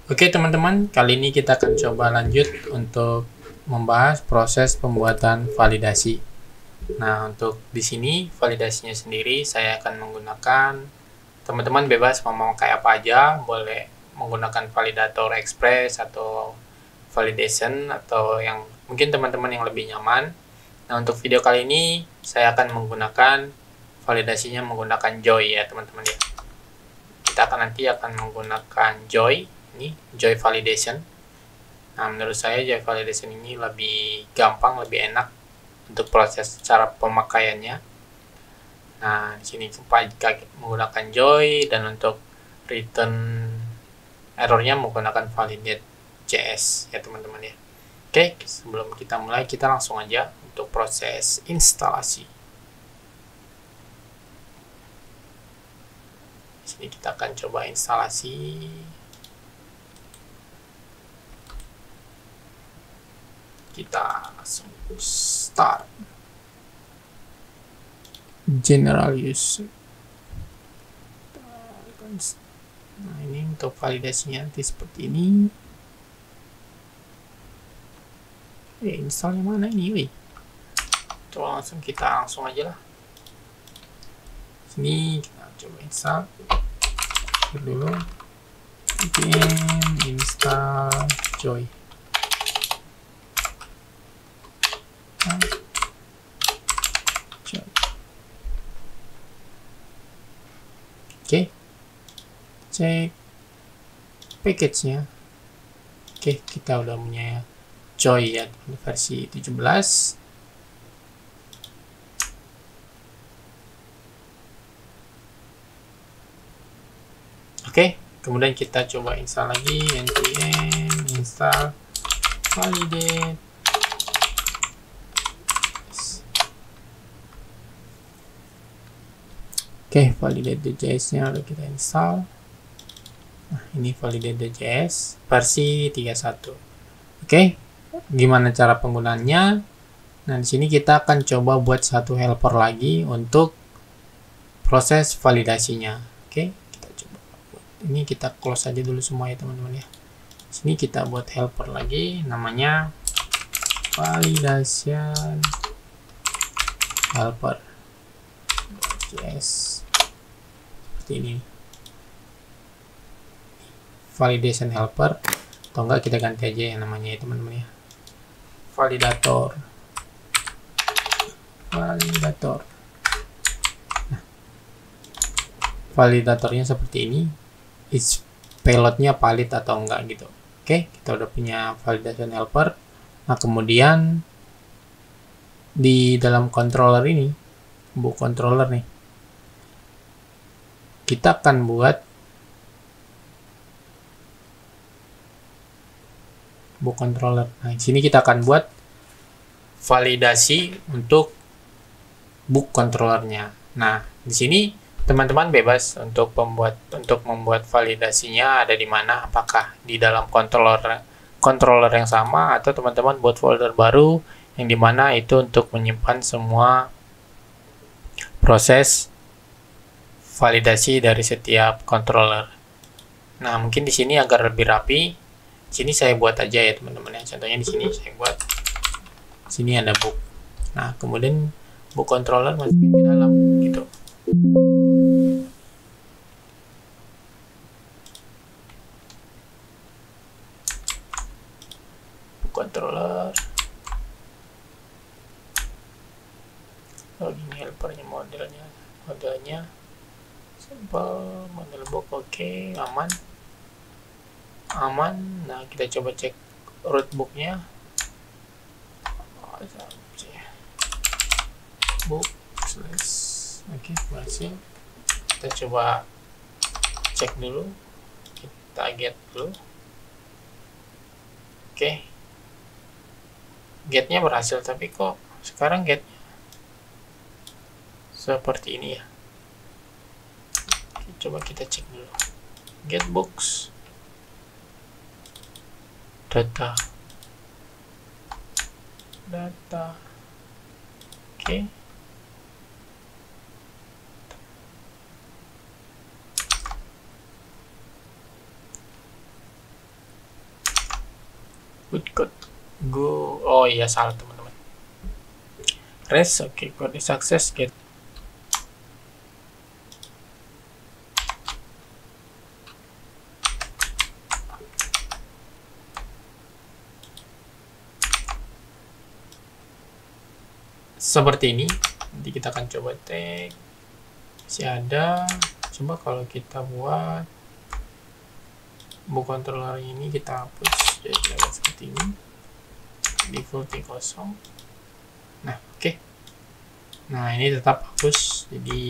Oke teman-teman, kali ini kita akan coba lanjut untuk membahas proses pembuatan validasi. Nah, untuk di sini validasinya sendiri saya akan menggunakan, teman-teman bebas mau memakai apa aja, boleh menggunakan validator express atau validation atau yang mungkin teman-teman yang lebih nyaman. Nah, untuk video kali ini saya akan menggunakan validasinya menggunakan Joy ya teman-teman ya. Kita nanti akan menggunakan Joy, ini Joy Validation. Nah, menurut saya Joy Validation ini lebih gampang, lebih enak untuk proses cara pemakaiannya. Nah, di sini kita menggunakan Joy, dan untuk return errornya menggunakan validate.js ya teman-teman ya. Oke, sebelum kita mulai, kita langsung aja untuk proses instalasi. Di sini kita akan coba instalasi. Kita langsung start. General use. Nah, ini untuk validasinya nanti seperti ini. Installnya mana ini, wih? Coba kita langsung aja lah. Sini kita coba install dulu. Install Joy. Oke, cek package-nya. Oke, kita udah punya Joy ya, versi 17. Oke, kemudian kita coba install lagi, npm install validate. Oke, validate.js-nya udah kita install. Nah, ini validate.js versi 31. Oke, gimana cara penggunaannya? Nah, di sini kita akan coba buat satu helper lagi untuk proses validasinya. Oke, kita coba buat. Ini kita close aja dulu semua ya teman-teman ya. Di sini kita buat helper lagi, namanya validation helper JS. Seperti ini, validation helper, atau enggak kita ganti aja yang namanya ya teman-teman ya, validator. Nah, validatornya seperti ini, is payloadnya valid atau enggak gitu. Oke, kita udah punya validation helper. Nah, kemudian di dalam controller ini, book controller nih, kita akan buat book controller. Nah, di sini kita akan buat validasi untuk book controllernya. Nah, di sini teman-teman bebas untuk membuat validasinya ada di mana, apakah di dalam controller yang sama, atau teman-teman buat folder baru yang dimana itu untuk menyimpan semua proses validasi dari setiap controller. Nah, mungkin di sini agar lebih rapi, di sini saya buat aja ya teman-teman ya. Contohnya di sini saya buat, di sini ada book. Nah, kemudian book controller masukin ke dalam gitu. Book controller. Login helpernya, modelnya simple, model book. Oke, aman. Nah, kita coba cek rootbooknya. Book oke, berhasil. Kita coba cek dulu, kita get dulu. Oke, getnya berhasil, tapi kok sekarang getnya seperti ini ya. Oke, coba kita cek dulu, get books data. Oke, code go, oh iya salah teman-teman, rest. Oke, code is success, get. Seperti ini. Nanti kita akan coba tag, masih ada. Coba kalau kita buat book controller ini, kita hapus jadi lewat seperti ini, defaultnya kosong. Nah, oke. Nah, ini tetap hapus, jadi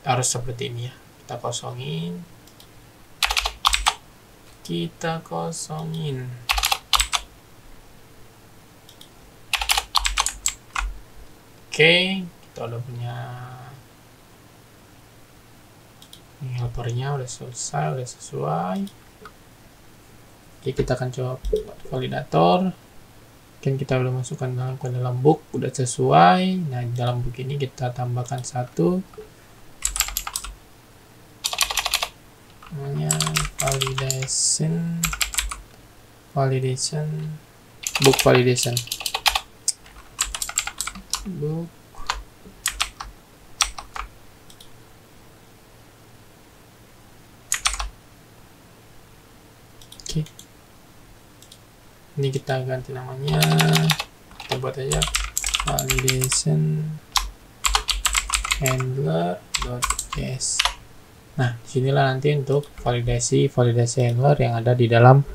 harus seperti ini ya. Kita kosongin, Oke, kita udah punya ini, helpernya udah selesai, udah sesuai. Oke, kita akan coba buat validator. Kan kita udah masukkan ke dalam book, udah sesuai. Nah, di dalam book ini kita tambahkan satu, namanya book validation. Book oke, ini kita ganti namanya, kita buat aja validation handler.js. Nah, disinilah nanti untuk validasi handler yang ada di dalam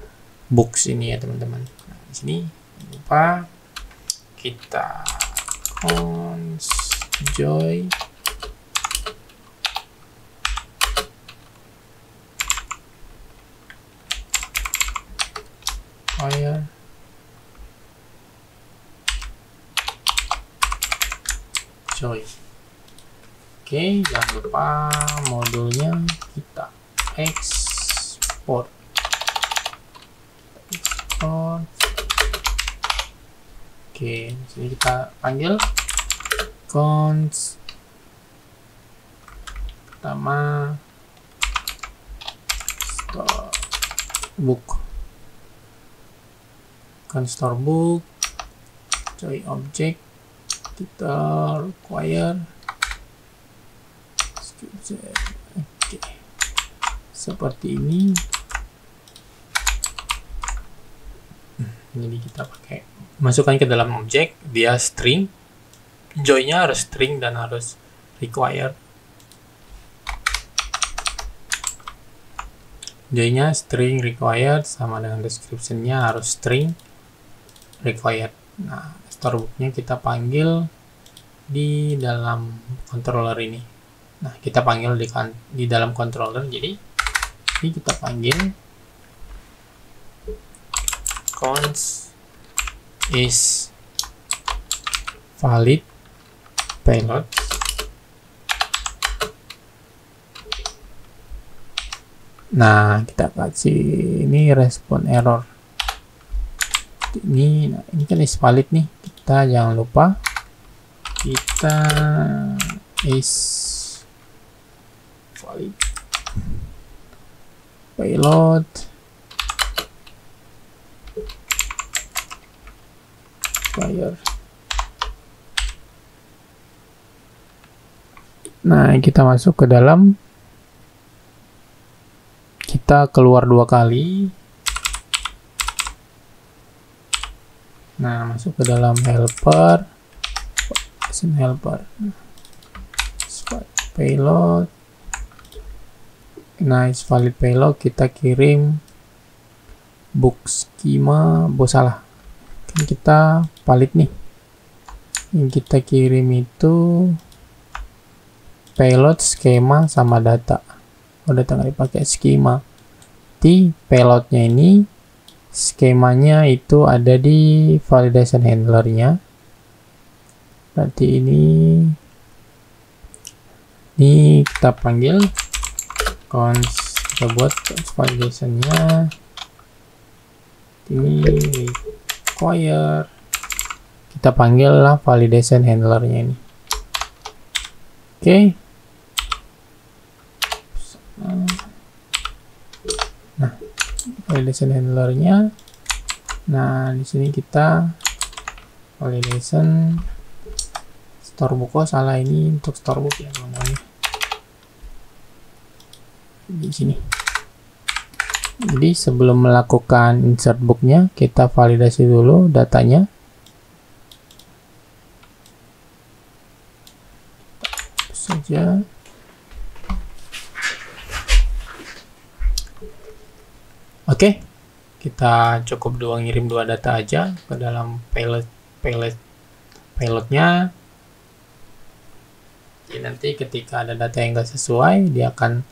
books ini ya teman-teman. Nah, di sini jangan lupa kita const join fire join. Oke, jangan lupa modulnya kita ekspor. Oke, di sini kita panggil const pertama store book, store book, join object, kita require description. Oke, seperti ini. Jadi kita pakai masukkan ke dalam objek, dia string, join-nya harus string dan harus require. Join-nya string required sama dengan description-nya harus string required. Nah, store book-nya kita panggil di dalam controller ini. Nah, kita panggil di dalam controller. Jadi ini kita panggil const is valid payload. Nah, kita kasih ini respon error. Ini, nah, ini kan is valid nih. Kita jangan lupa kita is valid payload fire. Nah, kita masuk ke dalam, kita keluar 2 kali. Nah, masuk ke dalam helper, payload. Nah, is valid payload, kita kirim book schema, salah. Kan kita valid nih. Yang kita kirim itu payload, skema, sama data. Oh, data nggak dipakai, skema. Di payloadnya ini, skemanya itu ada di validation handlernya. Berarti ini kita panggil const, kita buat validationnya ini require, kita panggil lah validation handlernya ini. Oke. Nah, validation handlernya Nah, di sini kita validation storybook. Oh, salah, ini untuk storybook ya teman-teman. Di sini. Jadi sebelum melakukan insert booknya, kita validasi dulu datanya. Saja. Oke, kita cukup ngirim dua data aja ke dalam payloadnya. Jadi nanti ketika ada data yang nggak sesuai, dia akan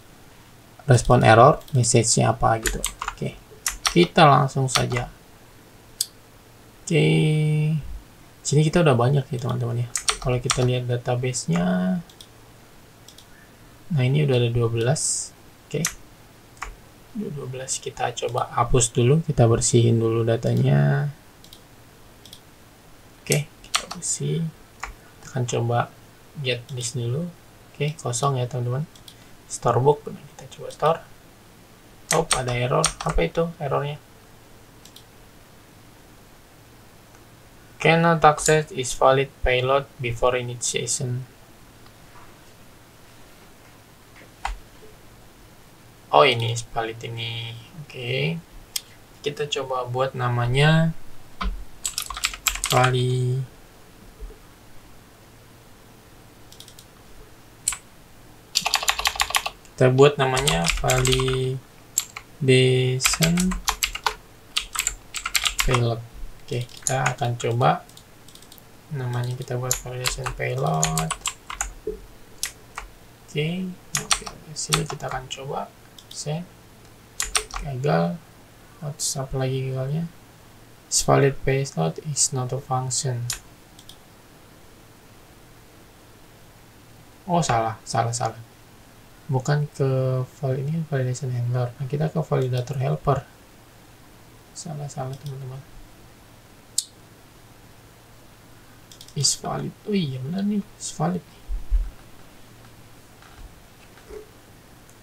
respon error, message-nya apa gitu. Oke, kita langsung saja. Oke, sini kita udah banyak ya teman-teman ya. Kalau kita lihat database-nya, nah ini udah ada 12. Oke, 12 kita coba hapus dulu, kita bersihin dulu datanya. Oke, kita bersih. Kita akan coba get list dulu. Oke, kosong ya teman-teman. Storybook, kita coba store. Oh, ada error. Apa itu errornya? Cannot access is valid payload before initiation. Oh, ini valid ini. Oke. Kita coba buat namanya kita buat namanya validation payload. Oke, kita akan coba namanya, kita buat validation payload. Oke, sini kita akan coba send. Gagal. WhatsApp lagi gagalnya. Is valid payload is not a function. Oh, salah. Bukan ke ini validation handler. Nah, kita ke validator helper. Salah teman-teman. Is valid. Oh iya benar nih, is valid.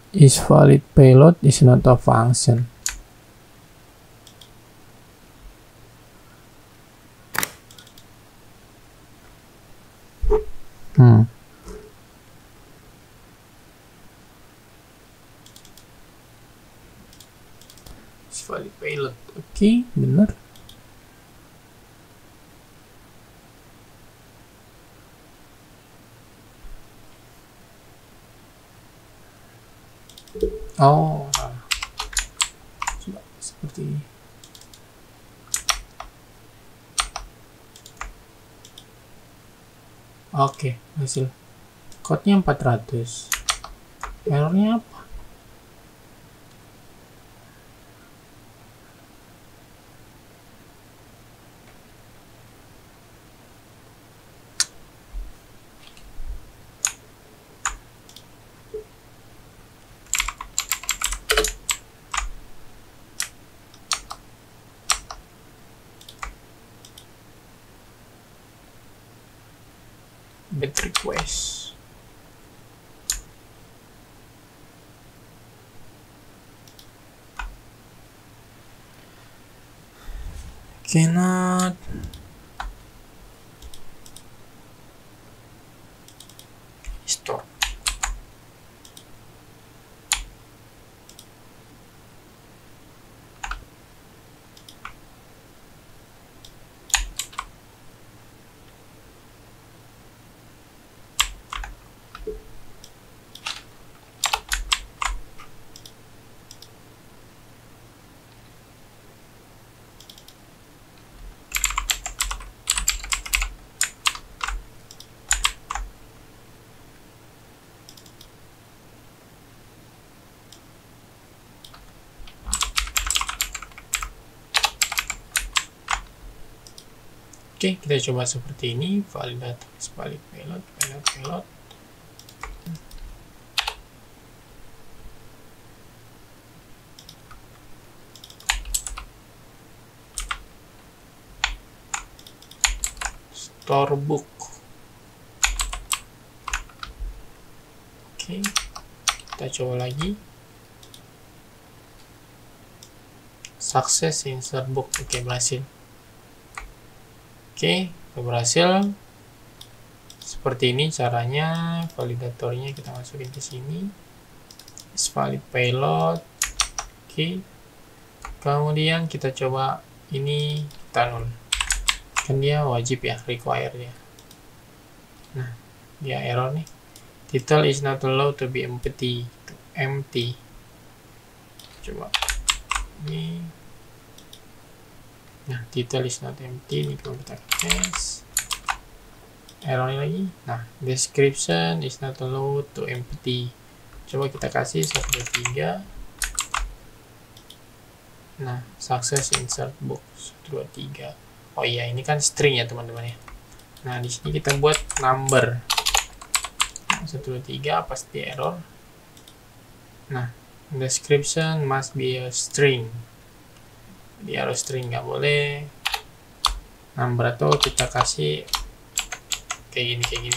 Is valid payload is not a function. Valid payload. Oke, benar. Oh, coba seperti ini. Oke, hasil code-nya 400. Errornya apa? Bit request. Cannot store. Oke, kita coba seperti ini. Validator valid payload. Storybook. Oke, kita coba lagi. Sukses insert book. Oke, berhasil. Oke, berhasil. Seperti ini caranya. Validatornya kita masukin ke sini. Is valid payload. Oke. Kemudian kita coba ini kita nol. Kan dia wajib ya, require dia. Nah, dia error nih. Title is not allowed to be empty. Empty. Coba ini. Nah, title is not empty. Ini kalau kita cache. Error lagi. Nah, description is not allowed to empty. Coba kita kasih 123. Nah, success insert book 123. Oh iya, ini kan string ya teman-teman ya. Nah, di sini kita buat number. 123 pasti error. Nah, description must be a string. Dia harus string, nggak boleh number, atau kita kasih kayak gini.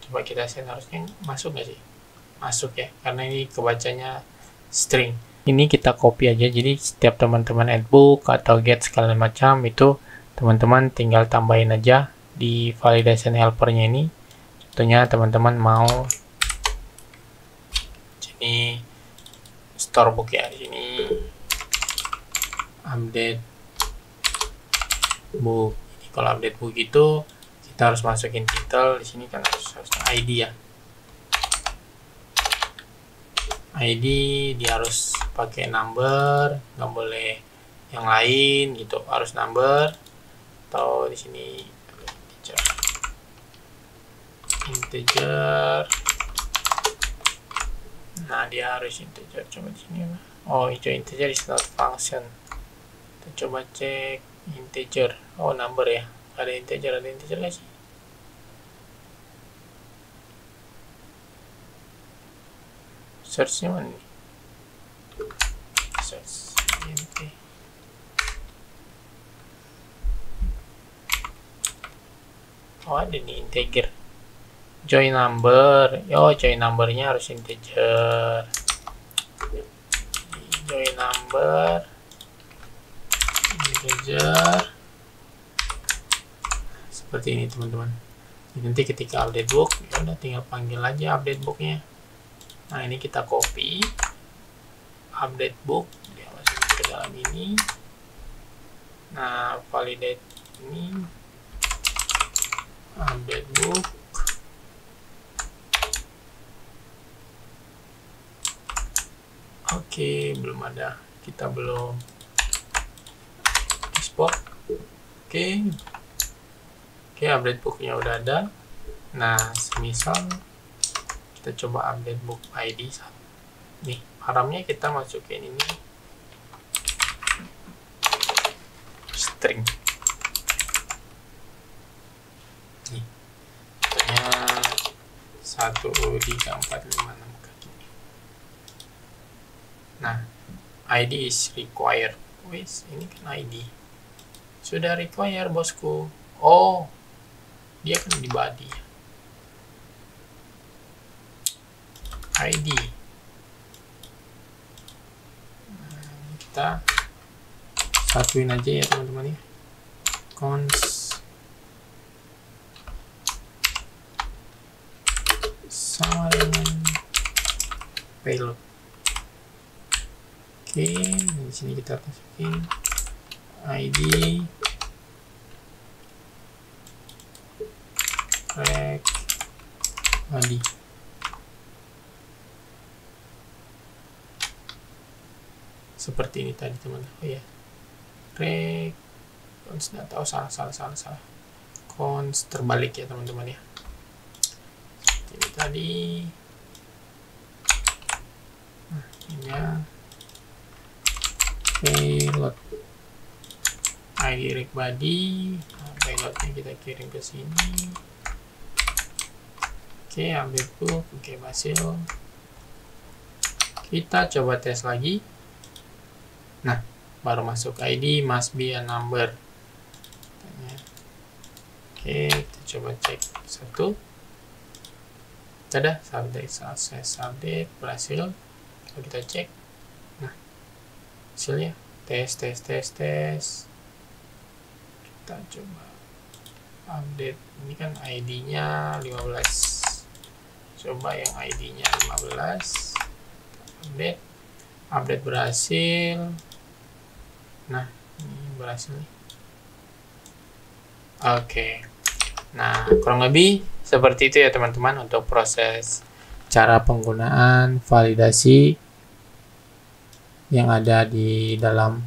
Coba kita set, harusnya masuk nggak sih? Masuk ya, karena ini kebacanya string. Ini kita copy aja, jadi setiap teman-teman add book atau get segala macam itu teman-teman tinggal tambahin aja di validation helpernya ini. Contohnya teman-teman mau sini store book ya, di sini update book. Jadi kalau update book itu kita harus masukin title, di sini kan harus ID ya. ID dia harus pakai number, nggak boleh yang lain gitu, harus number. Atau di sini integer. Nah, dia harus integer. Coba di sini. Oh, itu integer is not function. Kita coba cek integer. Oh, number ya. Ada integer nggak sih? Search-nya mana nih? Search int. Oh, ada nih integer. Join number. Join numbernya harus integer. Join number integer. Seperti ini teman-teman. Nanti ketika update book, ya udah tinggal panggil aja update booknya. Nah, ini kita copy update book, dia masukin ke dalam ini. Nah, validate ini update book. Oke, belum ada, kita belum export. Oke, update booknya udah ada. Nah, semisal kita coba update book ID nih, paramnya kita masukin ini string nih, contohnya 13456. Nah, ID is required. Wis, ini kan ID sudah require bosku. Oh, dia kan di body ID. Nah, kita satuin aja ya teman-teman ya. Cons sama dengan payload. Oke, di sini kita masukin ID rec body. Seperti ini tadi teman-teman. Oh ya, rec cons, nggak tahu, salah. Cons terbalik ya teman-teman ya. Seperti ini tadi. Nah, ini ya. Payload ID rec body. Nah, payloadnya kita kirim ke sini. Oke, update book. Oke, berhasil. Kita coba tes lagi. Nah, baru masuk ID must be a number. Oke, kita coba cek satu. Sudah, update, berhasil. Kalau kita cek, nah, hasilnya. Tes. Kita coba update. Ini kan ID-nya 15. Coba yang ID-nya 15. Update berhasil. Nah, ini berhasil nih. Oke. Nah, kurang lebih seperti itu ya teman-teman untuk proses cara penggunaan validasi yang ada di dalam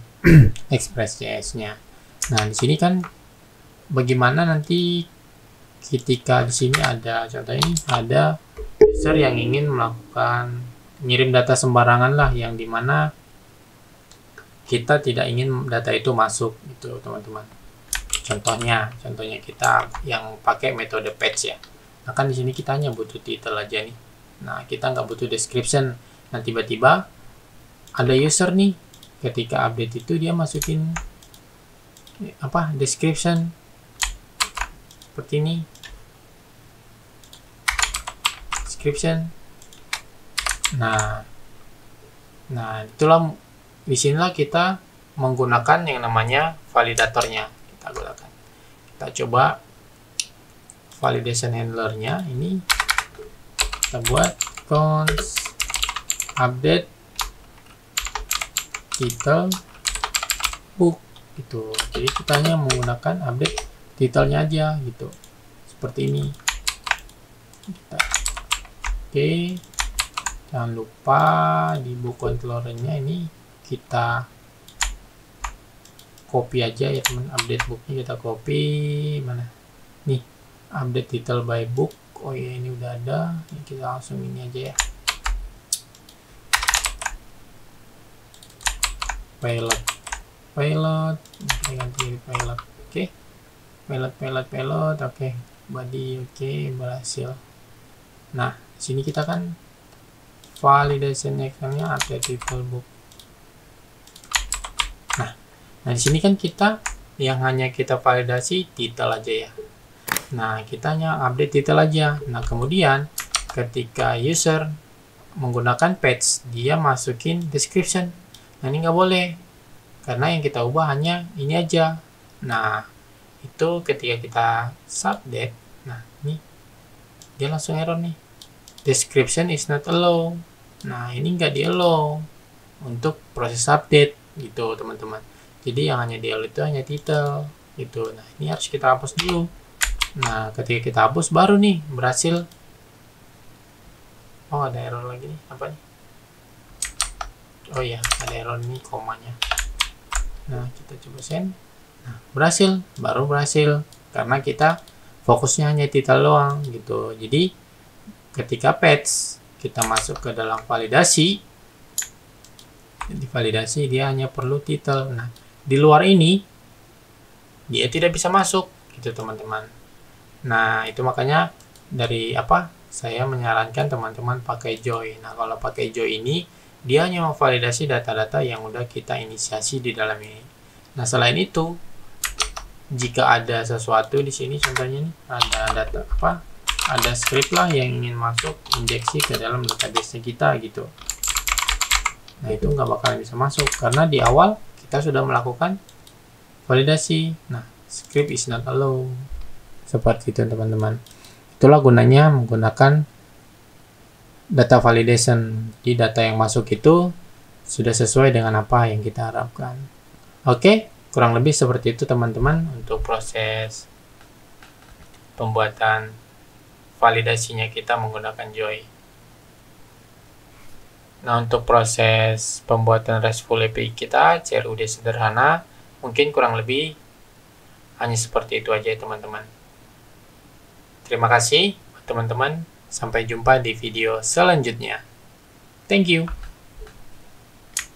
Express.js-nya. Nah, di sini kan bagaimana nanti ketika di sini ada contohnya ini ada user yang ingin melakukan ngirim data sembarangan lah, yang dimana kita tidak ingin data itu masuk gitu teman-teman. Contohnya kita yang pakai metode patch ya. Nah kan di sini kita hanya butuh title aja nih. Nah kita nggak butuh description. Nah tiba-tiba ada user nih ketika update itu dia masukin apa description seperti ini. Description. Nah itulah disinilah kita menggunakan yang namanya validatornya. Kita gunakan. Kita coba validation handlernya ini kita buat const update title book gitu. Jadi kita hanya menggunakan update titelnya aja gitu. Seperti ini. Oke. Jangan lupa di book controllernya ini kita copy aja ya teman, update booknya kita copy mana nih, update title by book. Oh ya ini udah ada, ini kita langsung ini aja ya, pilot kita ganti pilot. Oke, pilot oke, body oke, berhasil. Nah sini kita kan validation actionnya update title book. Nah, di sini kan kita yang hanya kita validasi title aja ya. Nah, kita hanya update title aja. Nah, kemudian ketika user menggunakan patch, dia masukin description. Nah, ini nggak boleh. Karena yang kita ubah hanya ini aja. Nah, itu ketika kita subdate, nah, ini dia langsung error nih. Description is not allowed. Nah, ini nggak di-allow untuk proses update gitu, teman-teman. Jadi yang hanya di-allow itu hanya title gitu. Nah ini harus kita hapus dulu. Nah ketika kita hapus baru nih berhasil. Oh ada error lagi nih, apa nih? Oh iya ada error nih komanya. Nah kita coba send. Nah berhasil, baru berhasil karena kita fokusnya hanya title doang gitu. Jadi ketika patch kita masuk ke dalam validasi, di validasi dia hanya perlu title. Nah di luar ini dia tidak bisa masuk gitu teman-teman. Nah itu makanya dari apa saya menyarankan teman-teman pakai join. Nah kalau pakai join ini dia hanya memvalidasi data-data yang udah kita inisiasi di dalam ini. Nah selain itu jika ada sesuatu di sini contohnya nih ada data apa, ada script lah yang ingin masuk injeksi ke dalam database kita gitu. Nah itu nggak bakalan bisa masuk karena di awal kita sudah melakukan validasi. Nah, script is not allowed. Seperti itu teman-teman. Itulah gunanya menggunakan data validation. Di data yang masuk itu sudah sesuai dengan apa yang kita harapkan. Oke, kurang lebih seperti itu teman-teman untuk proses pembuatan validasinya kita menggunakan Joy. Nah, untuk proses pembuatan RESTful API kita, CRUD sederhana, mungkin kurang lebih hanya seperti itu aja teman-teman. Terima kasih teman-teman, sampai jumpa di video selanjutnya. Thank you.